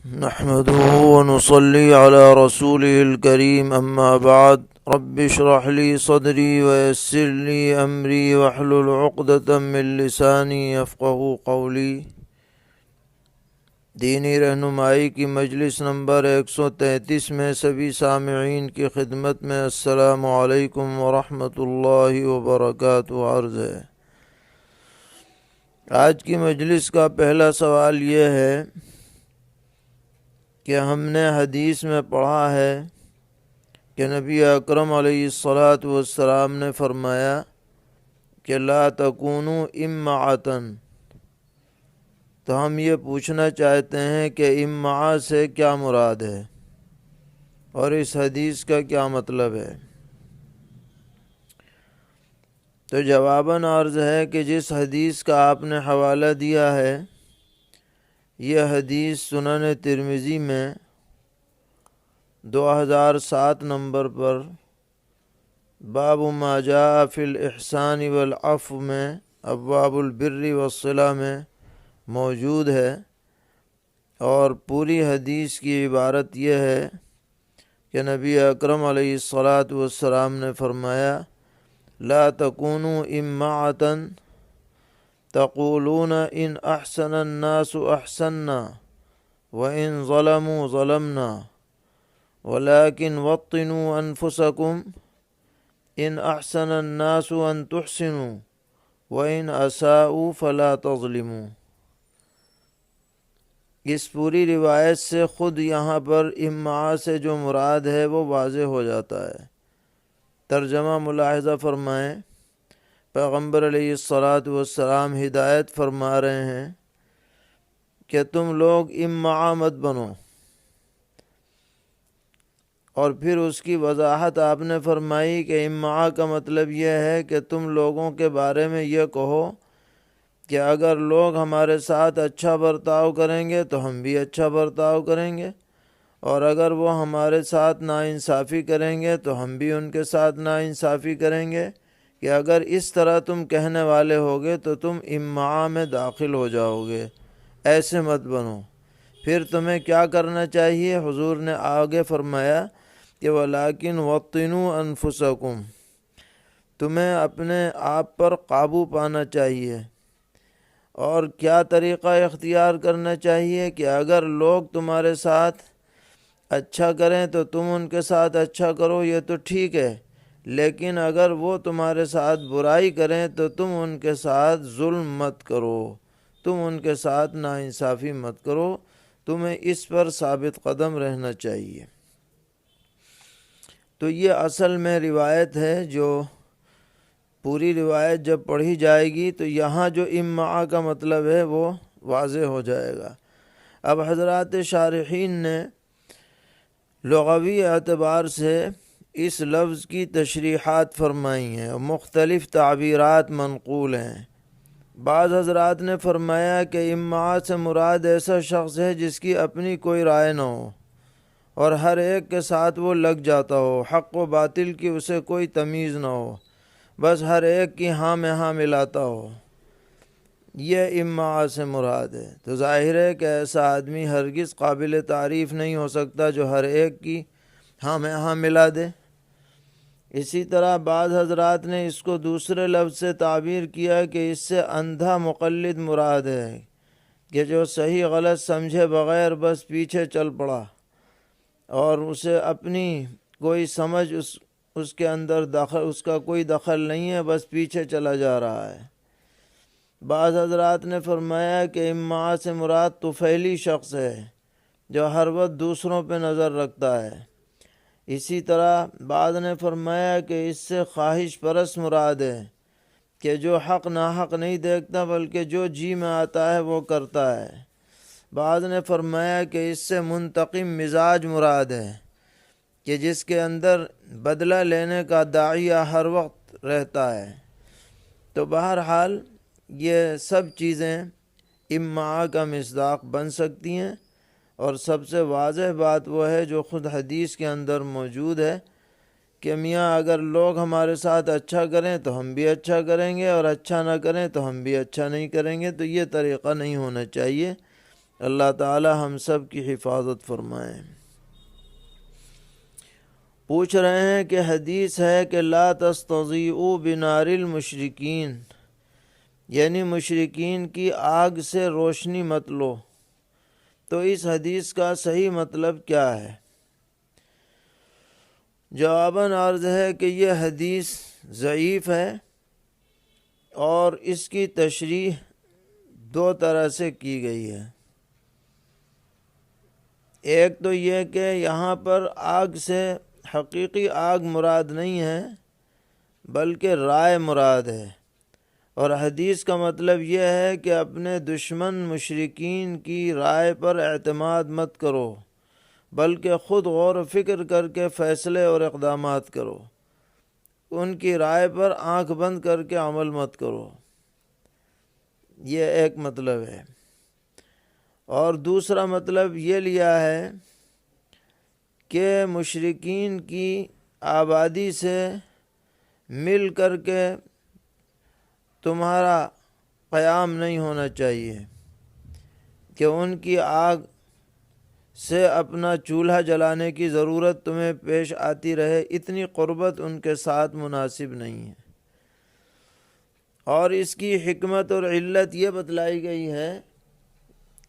نحمده ونصلي على رسوله الكريم أما بعد رب اشرح لي صدري ويسر لي أمري واحلل عقدة من لساني يفقهوا قولي۔ دینی رہنمائی کی مجلس نمبر 133 میں سبھی سامعین کی خدمت میں السلام علیکم ورحمۃ اللہ وبرکاتہ عرض ہے۔ آج کی مجلس کا پہلا سوال یہ ہے کہ ہم نے حدیث میں پڑھا ہے کہ نبی اکرم علیہ الصلاۃ والسلام نے فرمایا کہ لا تکونوا امعۃ، تو ہم یہ پوچھنا چاہتے ہیں کہ امعاء سے کیا مراد ہے اور اس حدیث کا کیا مطلب ہے؟ تو جواباً عرض ہے کہ جس حدیث کا آپ نے حوالہ دیا ہے یہ حدیث سنن ترمذی میں 2007 نمبر پر باب ما جاء فی الاحسان والعفو میں ابواب البر والصلہ میں موجود ہے، اور پوری حدیث کی عبارت یہ ہے کہ نبی اکرم علیہ الصلاۃ والسلام نے فرمایا لا تکونوا امعۃ تقولون ان احسن الناس احسننا وان ظلموا ظلمنا ولكن وطنوا انفسكم ان احسن الناس ان تحسنوا وان اساءوا فلا تظلموا۔ اس پوری روایت سے خود یہاں پر امعاء سے جو مراد ہے وہ واضح ہو جاتا ہے۔ ترجمہ ملاحظہ فرمائیں، پیغمبر علیہ الصلاۃ والسلام ہدایت فرما رہے ہیں کہ تم لوگ امعاء مت بنو، اور پھر اس کی وضاحت آپ نے فرمائی کہ امعاء کا مطلب یہ ہے کہ تم لوگوں کے بارے میں یہ کہو کہ اگر لوگ ہمارے ساتھ اچھا برتاؤ کریں گے تو ہم بھی اچھا برتاؤ کریں گے، اور اگر وہ ہمارے ساتھ ناانصافی کریں گے تو ہم بھی ان کے ساتھ ناانصافی کریں گے، کہ اگر اس طرح تم کہنے والے ہوگے تو تم امعاء میں داخل ہو جاؤ گے، ایسے مت بنو۔ پھر تمہیں کیا کرنا چاہیے؟ حضور نے آگے فرمایا کہ وَلَٰكِنْ وَطِّنُوا أَنفُسَكُمْ، تمہیں اپنے آپ پر قابو پانا چاہیے۔ اور کیا طریقہ اختیار کرنا چاہیے کہ اگر لوگ تمہارے ساتھ اچھا کریں تو تم ان کے ساتھ اچھا کرو، یہ تو ٹھیک ہے، لیکن اگر وہ تمہارے ساتھ برائی کریں تو تم ان کے ساتھ ظلم مت کرو، تم ان کے ساتھ ناانصافی مت کرو، تمہیں اس پر ثابت قدم رہنا چاہیے۔ تو یہ اصل میں روایت ہے، جو پوری روایت جب پڑھی جائے گی تو یہاں جو امعاء کا مطلب ہے وہ واضح ہو جائے گا۔ اب حضرات شارحین نے لغوی اعتبار سے اس لفظ کی تشریحات فرمائی ہیں، مختلف تعبیرات منقول ہیں۔ بعض حضرات نے فرمایا کہ امعاء سے مراد ایسا شخص ہے جس کی اپنی کوئی رائے نہ ہو اور ہر ایک کے ساتھ وہ لگ جاتا ہو، حق و باطل کی اسے کوئی تمیز نہ ہو، بس ہر ایک کی ہاں میں ہاں ملاتا ہو، یہ امعاء سے مراد ہے۔ تو ظاہر ہے کہ ایسا آدمی ہرگز قابل تعریف نہیں ہو سکتا جو ہر ایک کی ہاں میں ہاں ملا دے۔ اسی طرح بعض حضرات نے اس کو دوسرے لفظ سے تعبیر کیا کہ اس سے اندھا مقلد مراد ہے، کہ جو صحیح غلط سمجھے بغیر بس پیچھے چل پڑا اور اسے اپنی کوئی سمجھ اس کے اندر دخل، اس کا کوئی دخل نہیں ہے، بس پیچھے چلا جا رہا ہے۔ بعض حضرات نے فرمایا کہ امعاء سے مراد طفیلی شخص ہے جو ہر وقت دوسروں پہ نظر رکھتا ہے۔ اسی طرح بعض نے فرمایا کہ اس سے خواہش پرست مراد ہے، کہ جو حق ناحق نہیں دیکھتا بلکہ جو جی میں آتا ہے وہ کرتا ہے۔ بعض نے فرمایا کہ اس سے منتقم مزاج مراد ہے، کہ جس کے اندر بدلہ لینے کا داعیہ ہر وقت رہتا ہے۔ تو بہرحال یہ سب چیزیں امعاء کا مصداق بن سکتی ہیں، اور سب سے واضح بات وہ ہے جو خود حدیث کے اندر موجود ہے کہ میاں اگر لوگ ہمارے ساتھ اچھا کریں تو ہم بھی اچھا کریں گے، اور اچھا نہ کریں تو ہم بھی اچھا نہیں کریں گے۔ تو یہ طریقہ نہیں ہونا چاہیے، اللہ تعالی ہم سب کی حفاظت فرمائیں۔ پوچھ رہے ہیں کہ حدیث ہے کہ لا تستضیئوا بنار المشرکین، یعنی مشرکین کی آگ سے روشنی مت لو، تو اس حدیث کا صحیح مطلب کیا ہے؟ جواباً عرض ہے کہ یہ حدیث ضعیف ہے اور اس کی تشریح دو طرح سے کی گئی ہے۔ ایک تو یہ کہ یہاں پر آگ سے حقیقی آگ مراد نہیں ہے بلکہ رائے مراد ہے، اور حدیث کا مطلب یہ ہے کہ اپنے دشمن مشرکین کی رائے پر اعتماد مت کرو بلکہ خود غور و فکر کر کے فیصلے اور اقدامات کرو، ان کی رائے پر آنکھ بند کر کے عمل مت کرو، یہ ایک مطلب ہے۔ اور دوسرا مطلب یہ لیا ہے کہ مشرکین کی آبادی سے مل کر کے تمہارا قیام نہیں ہونا چاہیے کہ ان کی آگ سے اپنا چولہا جلانے کی ضرورت تمہیں پیش آتی رہے، اتنی قربت ان کے ساتھ مناسب نہیں ہے۔ اور اس کی حکمت اور علت یہ بتلائی گئی ہے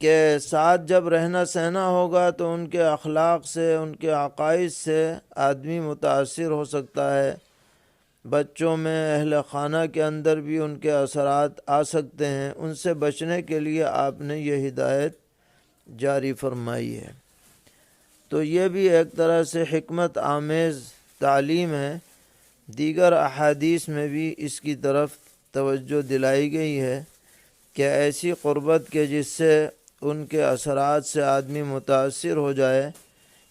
کہ ساتھ جب رہنا سہنا ہوگا تو ان کے اخلاق سے، ان کے عقائد سے آدمی متاثر ہو سکتا ہے، بچوں میں، اہل خانہ کے اندر بھی ان کے اثرات آ سکتے ہیں، ان سے بچنے کے لیے آپ نے یہ ہدایت جاری فرمائی ہے۔ تو یہ بھی ایک طرح سے حکمت آمیز تعلیم ہے۔ دیگر احادیث میں بھی اس کی طرف توجہ دلائی گئی ہے کہ ایسی قربت کے جس سے ان کے اثرات سے آدمی متاثر ہو جائے،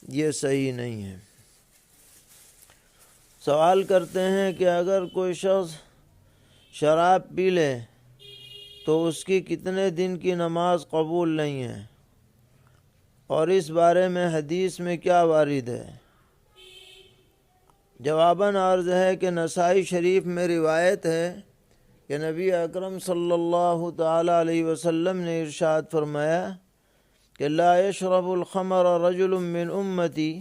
یہ صحیح نہیں ہے۔ سوال کرتے ہیں کہ اگر کوئی شخص شراب پی لے تو اس کی کتنے دن کی نماز قبول نہیں ہے، اور اس بارے میں حدیث میں کیا وارد ہے؟ جواباً عرض ہے کہ نسائی شریف میں روایت ہے کہ نبی اکرم صلی اللہ تعالی علیہ وسلم نے ارشاد فرمایا کہ لا يشرب الخمر رجل من امتی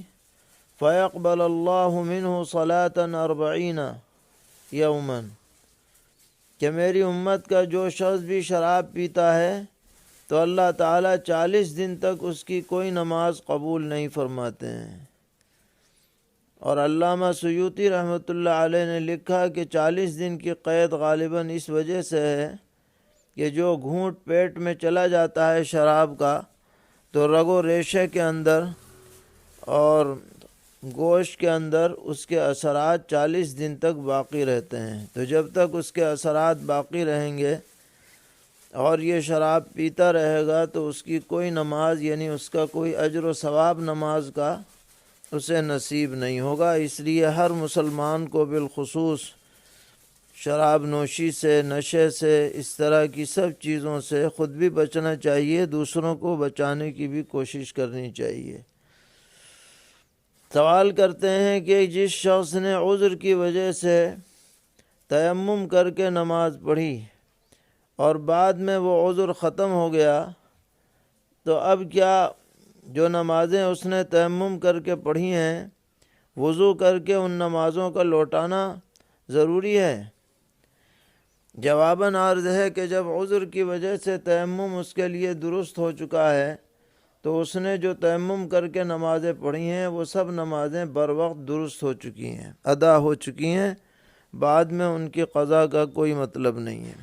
فيقبل اللہ منہ صلاة 40 یوما، کہ میری امت کا جو شخص بھی شراب پیتا ہے تو اللہ تعالیٰ 40 دن تک اس کی کوئی نماز قبول نہیں فرماتے ہیں۔ اور علامہ سیوطی رحمۃ اللہ علیہ نے لکھا کہ 40 دن کی قید غالباً اس وجہ سے ہے کہ جو گھونٹ پیٹ میں چلا جاتا ہے شراب کا تو رگ و ریشے کے اندر اور گوشت کے اندر اس کے اثرات 40 دن تک باقی رہتے ہیں، تو جب تک اس کے اثرات باقی رہیں گے اور یہ شراب پیتا رہے گا تو اس کی کوئی نماز، یعنی اس کا کوئی اجر و ثواب نماز کا اسے نصیب نہیں ہوگا۔ اس لیے ہر مسلمان کو بالخصوص شراب نوشی سے، نشے سے، اس طرح کی سب چیزوں سے خود بھی بچنا چاہیے، دوسروں کو بچانے کی بھی کوشش کرنی چاہیے۔ سوال کرتے ہیں کہ جس شخص نے عذر کی وجہ سے تیمم کر کے نماز پڑھی اور بعد میں وہ عذر ختم ہو گیا تو اب کیا جو نمازیں اس نے تیمم کر کے پڑھی ہیں وضو کر کے ان نمازوں کا لوٹانا ضروری ہے؟ جواباً عرض ہے کہ جب عذر کی وجہ سے تیمم اس کے لیے درست ہو چکا ہے تو اس نے جو تیمم کر کے نمازیں پڑھی ہیں وہ سب نمازیں بر وقت درست ہو چکی ہیں، ادا ہو چکی ہیں، بعد میں ان کی قضا کا کوئی مطلب نہیں ہے۔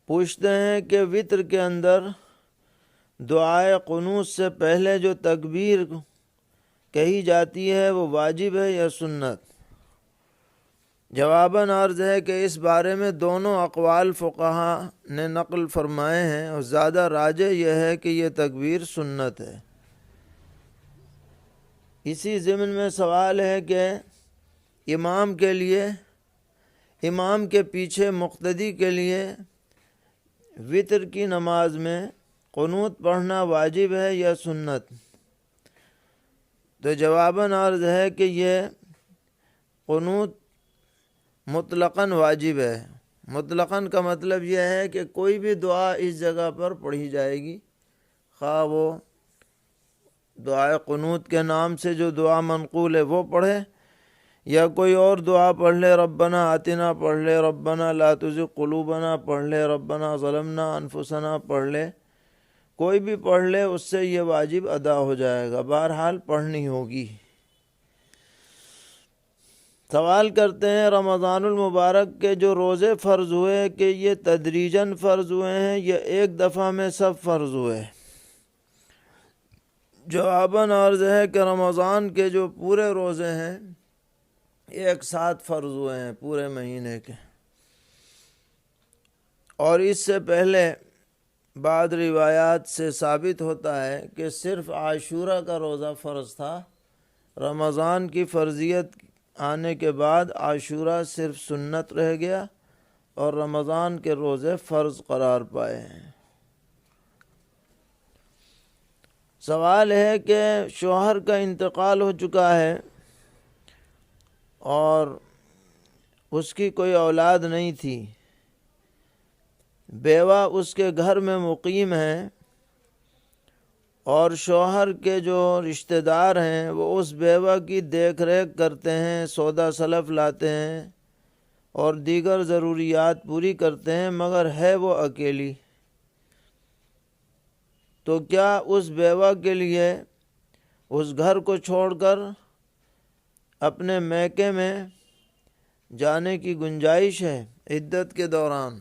پوچھتے ہیں کہ وتر کے اندر دعائے قنوت سے پہلے جو تکبیر کہی جاتی ہے وہ واجب ہے یا سنت؟ جواباً عرض ہے کہ اس بارے میں دونوں اقوال فقہا نے نقل فرمائے ہیں، اور زیادہ راجح یہ ہے کہ یہ تکبیر سنت ہے۔ اسی ضمن میں سوال ہے کہ امام کے لیے، امام کے پیچھے مقتدی کے لیے وتر کی نماز میں قنوت پڑھنا واجب ہے یا سنت؟ تو جواباً عرض ہے کہ یہ قنوت مطلقاً واجب ہے، مطلقاً کا مطلب یہ ہے کہ کوئی بھی دعا اس جگہ پر پڑھی جائے گی، خواہ وہ دعائے قنوت کے نام سے جو دعا منقول ہے وہ پڑھے، یا کوئی اور دعا پڑھ لے، ربنا آتنا پڑھ لے، ربنا لا تزغ قلوبنا پڑھ لے، ربنا ظلمنا انفسنا پڑھ لے، کوئی بھی پڑھ لے اس سے یہ واجب ادا ہو جائے گا، بہرحال پڑھنی ہوگی۔ سوال کرتے ہیں رمضان المبارک کے جو روزے فرض ہوئے کہ یہ تدریجاً فرض ہوئے ہیں یا ایک دفعہ میں سب فرض ہوئے؟ جواباً عرض ہے کہ رمضان کے جو پورے روزے ہیں ایک ساتھ فرض ہوئے ہیں پورے مہینے کے، اور اس سے پہلے بعض روایات سے ثابت ہوتا ہے کہ صرف عاشورہ کا روزہ فرض تھا، رمضان کی فرضیت آنے کے بعد عاشورہ صرف سنت رہ گیا اور رمضان کے روزے فرض قرار پائے ہیں۔ سوال ہے کہ شوہر کا انتقال ہو چکا ہے اور اس کی کوئی اولاد نہیں تھی، بیوہ اس کے گھر میں مقیم ہے اور شوہر کے جو رشتہ دار ہیں وہ اس بیوہ کی دیکھ ریکھ کرتے ہیں، سودا سلف لاتے ہیں اور دیگر ضروریات پوری کرتے ہیں، مگر ہے وہ اکیلی، تو کیا اس بیوہ کے لیے اس گھر کو چھوڑ کر اپنے میکے میں جانے کی گنجائش ہے عدت کے دوران؟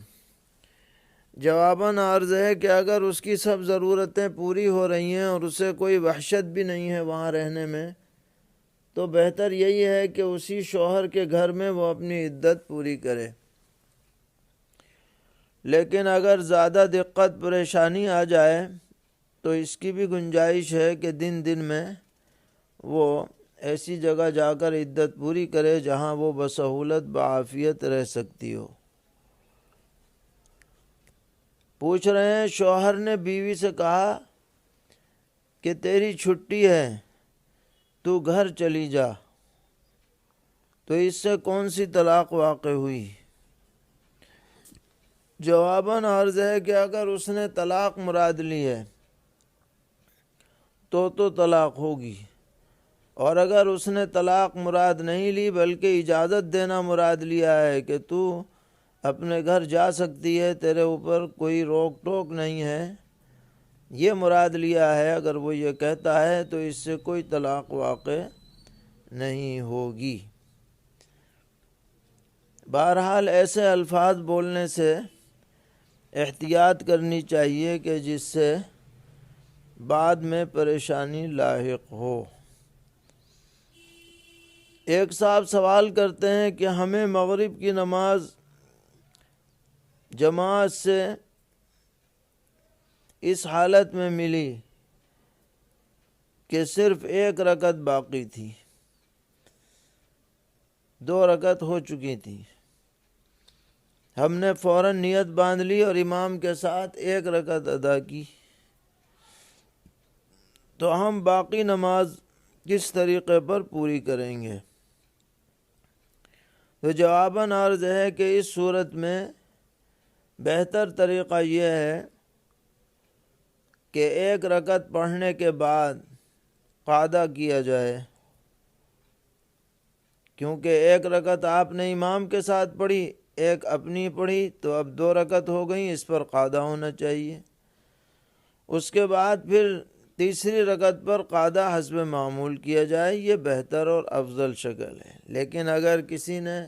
جواباً عرض ہے کہ اگر اس کی سب ضرورتیں پوری ہو رہی ہیں اور اسے کوئی وحشت بھی نہیں ہے وہاں رہنے میں، تو بہتر یہی ہے کہ اسی شوہر کے گھر میں وہ اپنی عدت پوری کرے۔ لیکن اگر زیادہ دقت پریشانی آ جائے تو اس کی بھی گنجائش ہے کہ دن دن میں وہ ایسی جگہ جا کر عدت پوری کرے جہاں وہ بسہولت بعافیت رہ سکتی ہو۔ پوچھ رہے ہیں شوہر نے بیوی سے کہا کہ تیری چھٹی ہے تو گھر چلی جا، تو اس سے کون سی طلاق واقع ہوئی؟ جواباً عرض ہے کہ اگر اس نے طلاق مراد لی ہے تو طلاق ہوگی، اور اگر اس نے طلاق مراد نہیں لی بلکہ اجازت دینا مراد لیا ہے کہ تو اپنے گھر جا سکتی ہے، تیرے اوپر کوئی روک ٹوک نہیں ہے، یہ مراد لیا ہے، اگر وہ یہ کہتا ہے تو اس سے کوئی طلاق واقع نہیں ہوگی۔ بہرحال ایسے الفاظ بولنے سے احتیاط کرنی چاہیے کہ جس سے بعد میں پریشانی لاحق ہو۔ ایک صاحب سوال کرتے ہیں کہ ہمیں مغرب کی نماز جماعت سے اس حالت میں ملی کہ صرف ایک رکعت باقی تھی، 2 رکعت ہو چکی تھی، ہم نے فوراً نیت باندھ لی اور امام کے ساتھ 1 رکعت ادا کی، تو ہم باقی نماز کس طریقے پر پوری کریں گے؟ تو جواباً عرض ہے کہ اس صورت میں بہتر طریقہ یہ ہے کہ 1 رکعت پڑھنے کے بعد قعدہ کیا جائے، کیونکہ 1 رکعت آپ نے امام کے ساتھ پڑھی، 1 اپنی پڑھی، تو اب 2 رکعت ہو گئیں، اس پر قعدہ ہونا چاہیے۔ اس کے بعد پھر تیسری رکعت پر قعدہ حسب معمول کیا جائے، یہ بہتر اور افضل شکل ہے۔ لیکن اگر کسی نے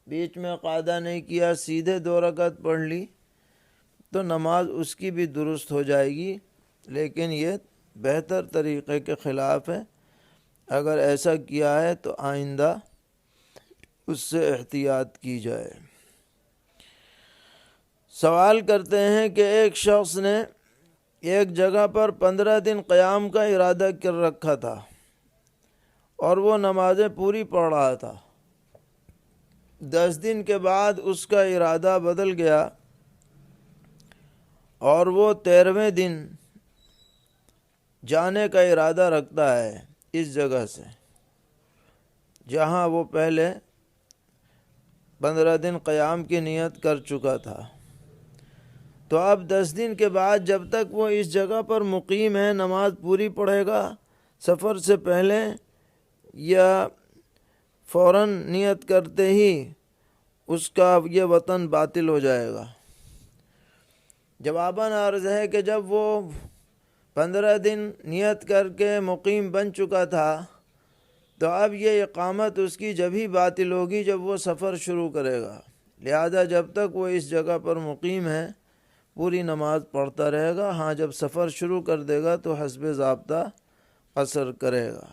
بیچ میں قعدہ نہیں کیا، سیدھے 2 رکعت پڑھ لی، تو نماز اس کی بھی درست ہو جائے گی، لیکن یہ بہتر طریقے کے خلاف ہے۔ اگر ایسا کیا ہے تو آئندہ اس سے احتیاط کی جائے۔ سوال کرتے ہیں کہ ایک شخص نے ایک جگہ پر 15 دن قیام کا ارادہ کر رکھا تھا اور وہ نمازیں پوری پڑھ رہا تھا، 10 دن کے بعد اس کا ارادہ بدل گیا اور وہ 13ویں دن جانے کا ارادہ رکھتا ہے اس جگہ سے جہاں وہ پہلے 15 دن قیام کی نیت کر چکا تھا، تو اب 10 دن کے بعد جب تک وہ اس جگہ پر مقیم ہے نماز پوری پڑھے گا، سفر سے پہلے یا فوراً نیت کرتے ہی اس کا یہ وطن باطل ہو جائے گا۔ جواباً عرض ہے کہ جب وہ 15 دن نیت کر کے مقیم بن چکا تھا تو اب یہ اقامت اس کی جب ہی باطل ہوگی جب وہ سفر شروع کرے گا، لہذا جب تک وہ اس جگہ پر مقیم ہے پوری نماز پڑھتا رہے گا۔ ہاں جب سفر شروع کر دے گا تو حسب ضابطہ قصر کرے گا۔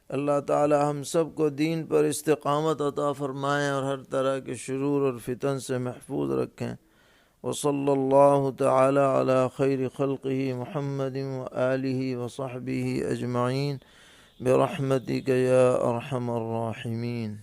اللہ تعالی ہم سب کو دین پر استقامت عطا فرمائیں اور ہر طرح کے شرور اور فتن سے محفوظ رکھیں۔ وصلی اللہ تعالی علی خیر خلقہ محمد وآلہ وصحبہ اجمعین برحمتک یا ارحم الراحمین۔